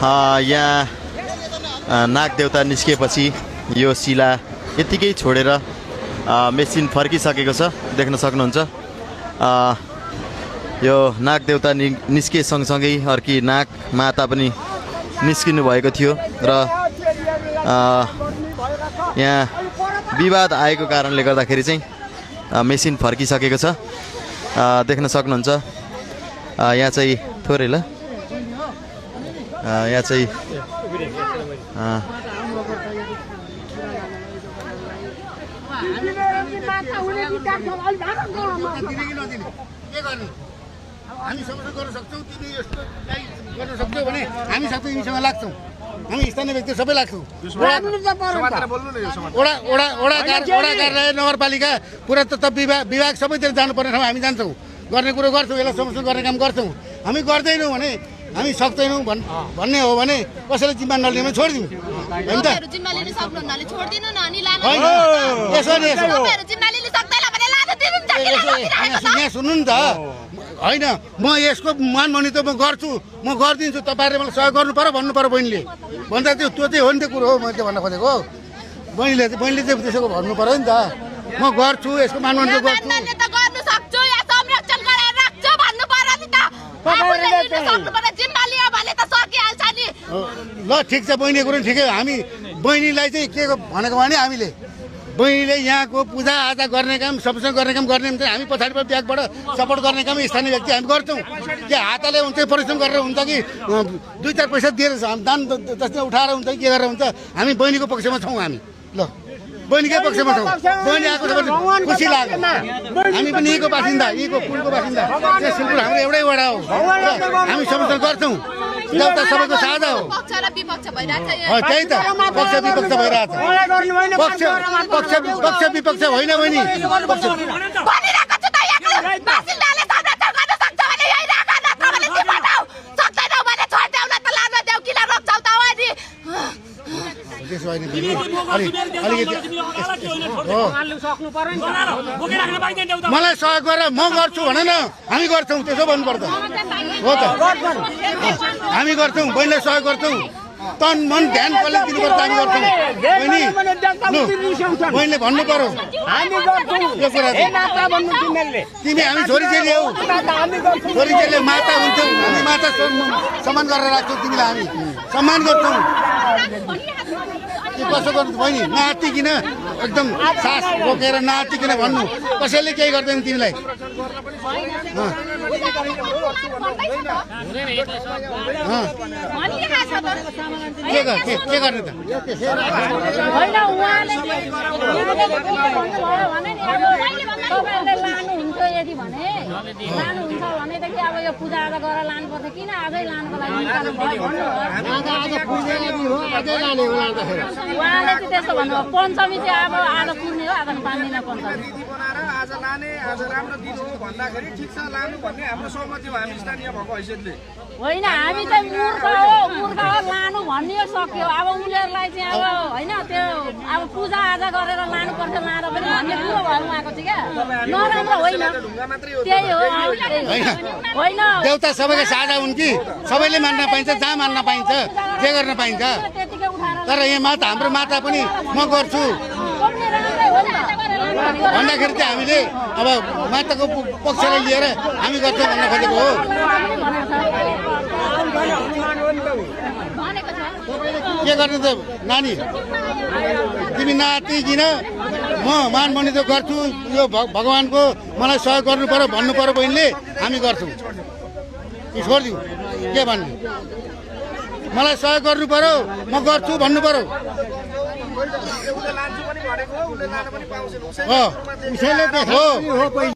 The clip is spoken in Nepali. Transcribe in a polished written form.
यहाँ नागदेवता निस्किएपछि यो शिला यतिकै छोडेर मेसिन फर्किसकेको छ, देख्न सक्नुहुन्छ। यो नागदेवता निस्किए सँगसँगै अर्की नाग माता पनि निस्किनु भएको थियो र यहाँ विवाद आएको कारणले गर्दाखेरि चाहिँ मेसिन फर्किसकेको छ, देख्न सक्नुहुन्छ। यहाँ चाहिँ थोरै ल यहाँ चाहिँ हामी समस्या गर्न सक्छौँ, तिमी यस्तो गर्न सक्छौ भने हामी सबै यिनीसँग लाग्छौँ, हामी स्थानीय व्यक्ति सबै लाग्छौँ। वडा कार्यालय नगरपालिका पुरा त विभाग सबैतिर जानुपर्ने ठाउँ हामी जान्छौँ, गर्ने कुरो गर्छौँ, यसलाई समस्या गर्ने काम गर्छौँ। हामी गर्दैनौँ भने हामी सक्दैनौँ भन्ने हो भने कसैले जिम्मा नलिने भने छोडिदिउँ, होइन त? यहाँ सुन्नु नि त, होइन म यसको मनमनी त म गर्छु, म गरिदिन्छु, तपाईँहरूले मलाई सहयोग गर्नु पर्यो भन्नु पर्यो। बहिनीले भन्दा त्यो चाहिँ हो नि, त्यो कुरो हो मैले भन्न खोजेको। बहिनीले चाहिँ त्यसको भन्नु पर्यो नि त, म गर्छु, यसको मनमनी त गर्छु। ल ठिक छ, बहिनीको कुरो ठिकै हो। हामी बहिनीलाई चाहिँ के भनेको भने हामीले बहिनीले यहाँको पूजाआजा गर्ने काम सबैसँग गर्ने काम गर्ने हुन्छ, हामी पछाडिबाट ब्यागबाट सपोर्ट गर्ने काम स्थानीय व्यक्ति हामी गर्छौँ। के हातले हुन्छ, परिश्रम गरेर हुन्छ कि 2-4 पैसा दिएर दान जस्तै उठाएर हुन्छ कि के गरेर हुन्छ, हामी बहिनीको पक्षमा छौँ। हामी ल बहिनीकै पक्षमा छौँ। बहिनी आएको छ भने खुसी लाग्यो। हामी पनि यहीँको बासिन्दा, यहीँको पुलको बासिन्दा, त्यो सिलगुडी हाम्रो एउटै वडा हो, हामी समस्या गर्छौँ। देउता सबैको साझा हो, त्यही त पक्ष विपक्ष भइरहेछ। पक्ष विपक्ष होइन बहिनी, मलाई सहयोग गरेर म गर्छु भने न, हामी गर्छौँ, त्यसो भन्नुपर्छ हो त? हामी गर्छौँ, बहिनीलाई सहयोग गर्छौँ, तन मन ध्यान कसले दिनुपर्छ, हामी गर्छौँ। बहिनीले भन्नु पर्यो यो कुरा। तिमी हामी छोरीचेली हौ, छोरीचेली माता हुन्छौ, हामी माता सम्मान गरेर राख्छौँ, तिमीलाई हामी सम्मान गर्छौँ। कसो गर्नु बहिनी, नातिकिन एकदम सास बोकेर नातिकिन भन्नु, कसैले केही गर्दैन तिमीलाई। के गर्ने त? यदि भने लानुहुन्छ भनेदेखि अब यो पूजाआजा गरेर लानुपर्छ, किन आजै लानुको लागि उहाँले चाहिँ त्यस्तो भन्नुभयो। पञ्चमी चाहिँ अब आज पुर्ने हो, आज पाँच्दिन पञ्चमी आज लाने, आज राम्रो दिन हो भन्दाखेरि ठिक छ लानु भन्ने हाम्रो सहमति हो, हामी स्थानीय भएको हैसियतले होइन। हामी चाहिँ मूर्ख हो लानु भन्ने सक्यो। अब उनीहरूलाई चाहिँ अब होइन त्यो अब पूजाआजा गरेर लानुपर्छ, लाँदा पनि भन्ने कुरो भयो उहाँको चाहिँ। क्या नराम्रो होइन, त्यही हो होइन। देउता सबैको साझा हुन् कि सबैले मान्न पाइन्छ, जहाँ मान्न पाइन्छ, जे गर्न पाइन्छ। तर यहाँ माता, हाम्रो माता पनि म गर्छु भन्दाखेरि चाहिँ हामीले अब माताको पक्षलाई लिएर हामी गर्छौँ भन्न खोजेको हो। के गर्ने त नानी, तिमी नातिकिन म मानमनी त गर्छु, यो भगवान्को मलाई सहयोग गर्नु पर्यो भन्नु पर्यो बहिनीले, हामी गर्छौँ। छोडिदिउँ के भन्ने, मलाई सहयोग गर्नु पर्यो, म गर्छु भन्नु पर्यो। उसैले